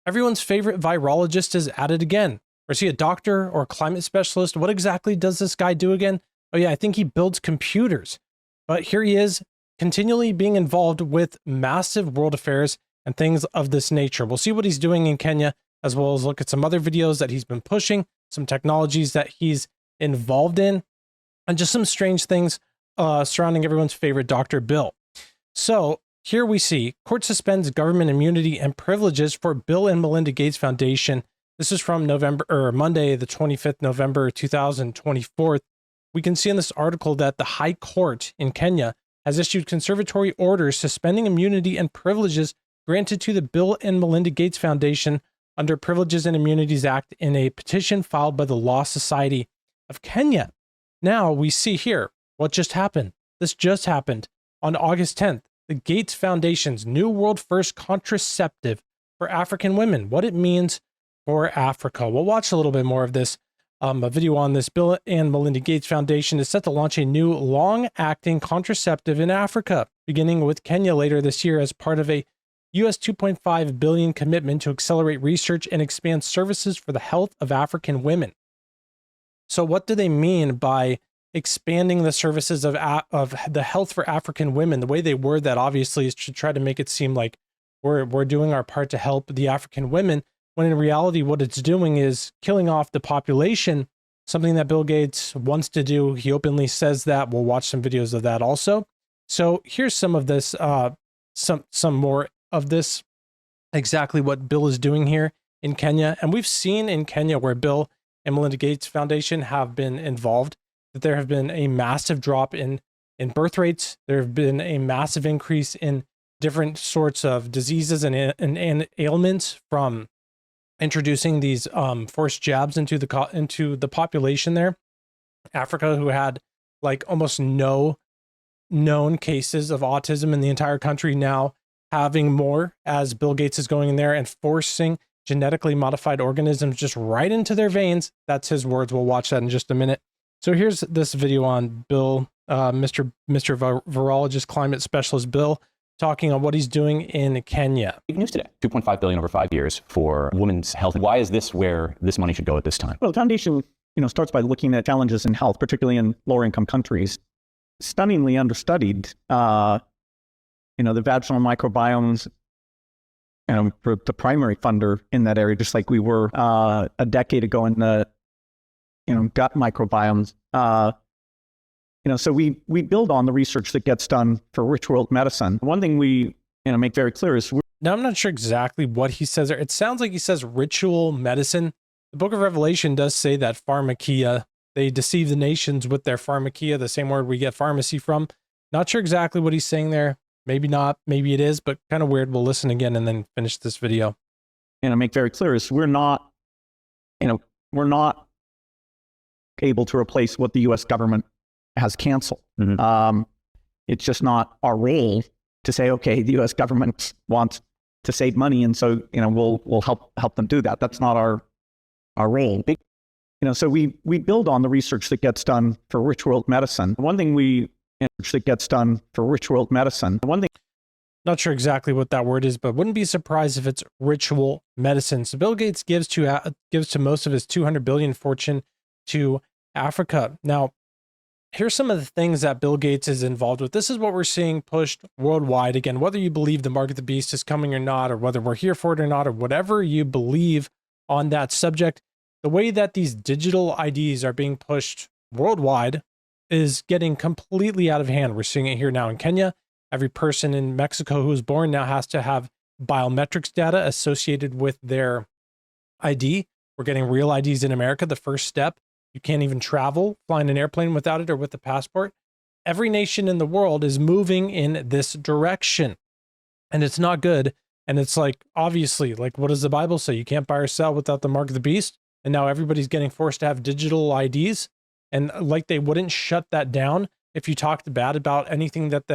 Everyone's favorite virologist is at it again. Or is he a doctor or a climate specialist? What exactly does this guy do again? Oh yeah, I think he builds computers. But here he is, continually being involved with massive world affairs and things of this nature. We'll see what he's doing in Kenya, as well as look at some other videos that he's been pushing, some technologies that he's involved in, and just some strange things surrounding everyone's favorite Dr. Bill. So here we see court suspends government immunity and privileges for Bill and Melinda Gates Foundation. This is from Monday, the 25th November, 2024. We can see in this article that the High Court in Kenya has issued conservatory orders suspending immunity and privileges granted to the Bill and Melinda Gates Foundation under Privileges and Immunities Act in a petition filed by the Law Society of Kenya. Now we see here what just happened. This just happened on August 10th. The Gates Foundation's new world first contraceptive for African women, what it means for Africa. We'll watch a little bit more of this. A video on this. Bill and Melinda Gates Foundation is set to launch a new long-acting contraceptive in Africa, beginning with Kenya later this year as part of a US $2.5 billion commitment to accelerate research and expand services for the health of African women. So what do they mean by expanding the services of the health for African women? The way they word that obviously is to try to make it seem like we're doing our part to help the African women, when in reality what it's doing is killing off the population, something that Bill Gates wants to do. He openly says that. We'll watch some videos of that also. So here's some of this, some more of this, exactly what Bill is doing here in Kenya. And we've seen in Kenya where Bill and Melinda Gates Foundation have been involved, that there have been a massive drop in birth rates. There have been a massive increase in different sorts of diseases and ailments from introducing these forced jabs into the population there. Africa, who had like almost no known cases of autism in the entire country, now having more, as Bill Gates is going in there and forcing genetically modified organisms just right into their veins. That's his words. We'll watch that in just a minute. So here's this video on Bill, Mr. Virologist Climate Specialist Bill, talking on what he's doing in Kenya. Big news today, $2.5 billion over 5 years for women's health. Why is this where this money should go at this time? Well, the foundation, starts by looking at challenges in health, particularly in lower income countries. Stunningly understudied, the vaginal microbiomes, for the primary funder in that area, just like we were a decade ago in the, gut microbiomes. So we build on the research that gets done for rich world medicine. One thing we make very clear is now I'm not sure exactly what he says there. It sounds like he says ritual medicine. The book of Revelation does say that pharmakia, they deceive the nations with their pharmakia, the same word we get pharmacy from. Not sure exactly what he's saying there. Maybe not, maybe it is, but kind of weird. We'll listen again and then finish this video. Make very clear is we're not able to replace what the US government has canceled. Mm-hmm. It's just not our role to say, okay, the U.S. government wants to save money, and so we'll help them do that. That's not our role. So we build on the research that gets done for rich world medicine. One thing not sure exactly what that word is, but wouldn't be surprised if it's ritual medicine. So Bill Gates gives to most of his $200 billion fortune to Africa. Now, here's some of the things that Bill Gates is involved with. This is what we're seeing pushed worldwide. Again, whether you believe the mark of the beast is coming or not, or whether we're here for it or not, or whatever you believe on that subject, the way that these digital IDs are being pushed worldwide is getting completely out of hand. We're seeing it here now in Kenya. Every person in Mexico who is born now has to have biometrics data associated with their ID. We're getting real IDs in America, the first step. You can't even travel, fly in an airplane without it or with a passport. Every nation in the world is moving in this direction, and it's not good. And it's like, obviously, like, what does the Bible say? You can't buy or sell without the mark of the beast. And now everybody's getting forced to have digital IDs. And like, they wouldn't shut that down if you talked bad about anything that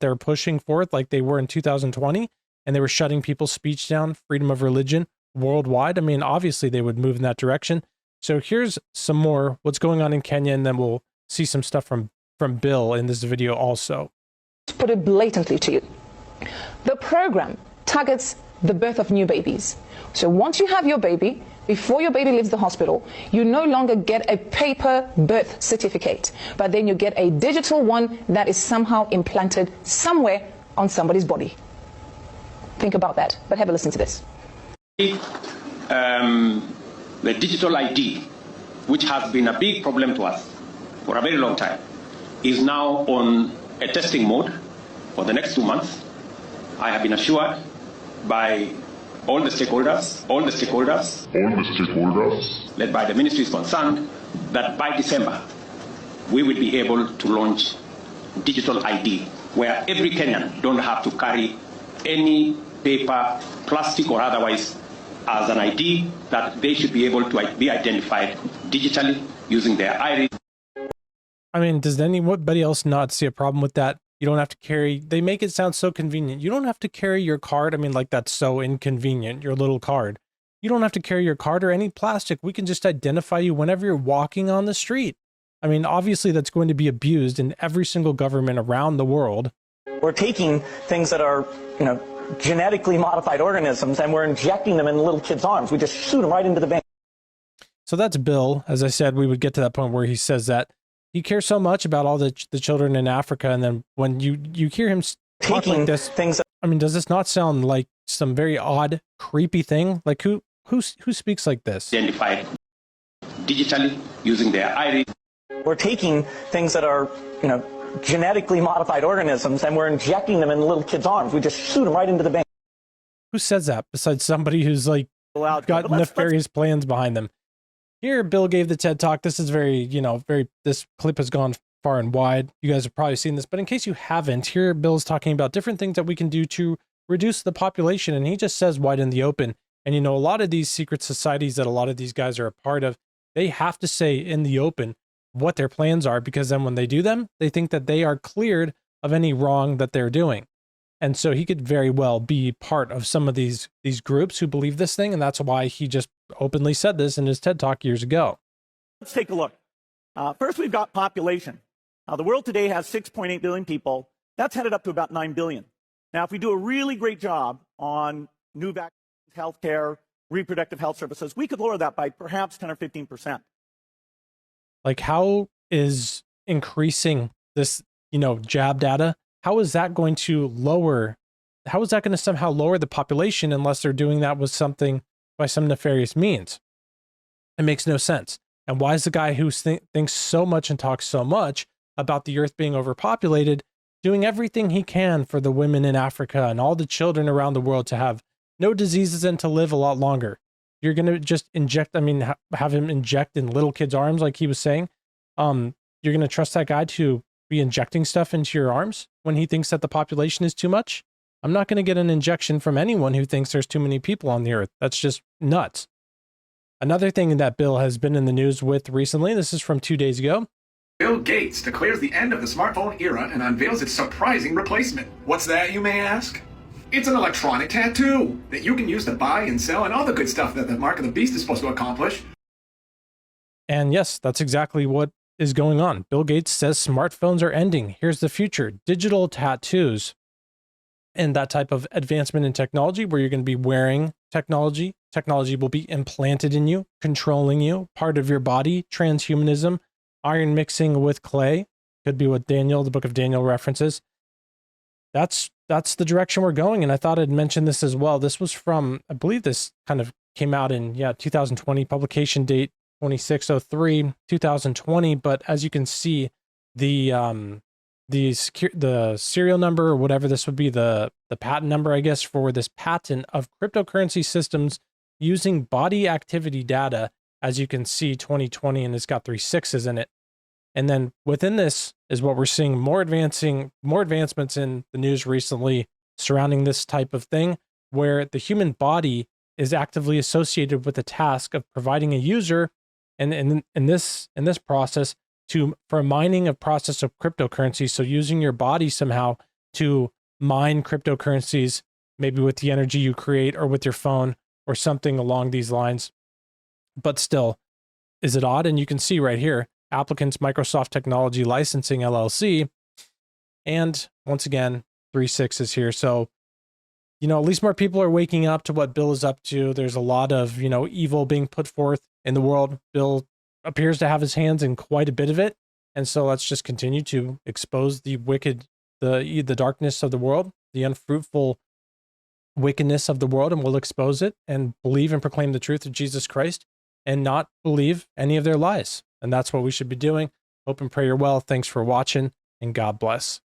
they're pushing forth, like they were in 2020, and they were shutting people's speech down, freedom of religion worldwide. I mean, obviously they would move in that direction. So here's some more what's going on in Kenya, and then we'll see some stuff from Bill in this video also. To put it blatantly to you, the program targets the birth of new babies. So once you have your baby, before your baby leaves the hospital, you no longer get a paper birth certificate, but then you get a digital one that is somehow implanted somewhere on somebody's body. Think about that, but have a listen to this. The digital ID, which has been a big problem to us for a very long time, is now on a testing mode for the next 2 months. I have been assured by all the stakeholders, led by the ministries concerned, that by December, we will be able to launch digital ID, where every Kenyan don't have to carry any paper, plastic or otherwise, as an ID that they should be able to be identified digitally using their iris. I mean, does anybody else not see a problem with that? You don't have to carry, they make it sound so convenient. You don't have to carry your card. I mean, like, that's so inconvenient, your little card. You don't have to carry your card or any plastic. We can just identify you whenever you're walking on the street. I mean, obviously that's going to be abused in every single government around the world. We're taking things that are, genetically modified organisms, and we're injecting them in little kids' arms. We just shoot them right into the vein. So that's Bill. As I said, we would get to that point where he says that he cares so much about all the children in Africa, and then when you hear him talk like this, I mean, does this not sound like some very odd, creepy thing? Like who speaks like this? Identified digitally using their iris. We're taking things that are, genetically modified organisms, and we're injecting them in little kids' arms. We just shoot them right into the vein. Who says that besides somebody who's like got nefarious plans behind them? Here, Bill gave the TED Talk. This is very, this clip has gone far and wide. You guys have probably seen this, but in case you haven't, here Bill's talking about different things that we can do to reduce the population, and he just says wide in the open. And a lot of these secret societies that a lot of these guys are a part of, they have to say in the open what their plans are, because then when they do them, they think that they are cleared of any wrong that they're doing. And so he could very well be part of some of these groups who believe this thing, and that's why he just openly said this in his TED Talk years ago. Let's take a look. First, we've got population. The world today has 6.8 billion people. That's headed up to about 9 billion. Now, if we do a really great job on new vaccines, healthcare, reproductive health services, we could lower that by perhaps 10 or 15%. Like, how is increasing this, jab data, how is that going to somehow lower the population unless they're doing that with something by some nefarious means? It makes no sense. And why is the guy who thinks so much and talks so much about the earth being overpopulated doing everything he can for the women in Africa and all the children around the world to have no diseases and to live a lot longer? You're going to just have him inject in little kids' arms like he was saying. You're going to trust that guy to be injecting stuff into your arms when he thinks that the population is too much? I'm not going to get an injection from anyone who thinks there's too many people on the earth. That's just nuts. Another thing that Bill has been in the news with recently, this is from 2 days ago. Bill Gates declares the end of the smartphone era and unveils its surprising replacement. What's that, you may ask? It's an electronic tattoo that you can use to buy and sell and all the good stuff that the Mark of the Beast is supposed to accomplish. And yes, that's exactly what is going on. Bill Gates says smartphones are ending. Here's the future: digital tattoos and that type of advancement in technology where you're going to be wearing technology. Technology will be implanted in you, controlling you, part of your body, transhumanism, iron mixing with clay. Could be what the book of Daniel references. That's the direction we're going. And I thought I'd mention this as well. This was from, I believe this kind of came out in 2020, publication date 2603, 2020. But as you can see, the serial number, or whatever this would be, the patent number, I guess, for this patent of cryptocurrency systems using body activity data, as you can see, 2020, and it's got 3 6s in it. And then within this is what we're seeing more advancements in the news recently surrounding this type of thing, where the human body is actively associated with the task of providing a user, and in this process for mining a process of cryptocurrency. So using your body somehow to mine cryptocurrencies, maybe with the energy you create or with your phone or something along these lines. But still, is it odd? And you can see right here, applicants Microsoft Technology Licensing LLC, and once again 3 6s here. So you know, at least more people are waking up to what Bill is up to. There's a lot of, you know, evil being put forth in the world. Bill appears to have his hands in quite a bit of it. And so let's just continue to expose the wicked, the darkness of the world, the unfruitful wickedness of the world, and we'll expose it and believe and proclaim the truth of Jesus Christ and not believe any of their lies. And that's what we should be doing. Hope and pray you're well. Thanks for watching, and God bless.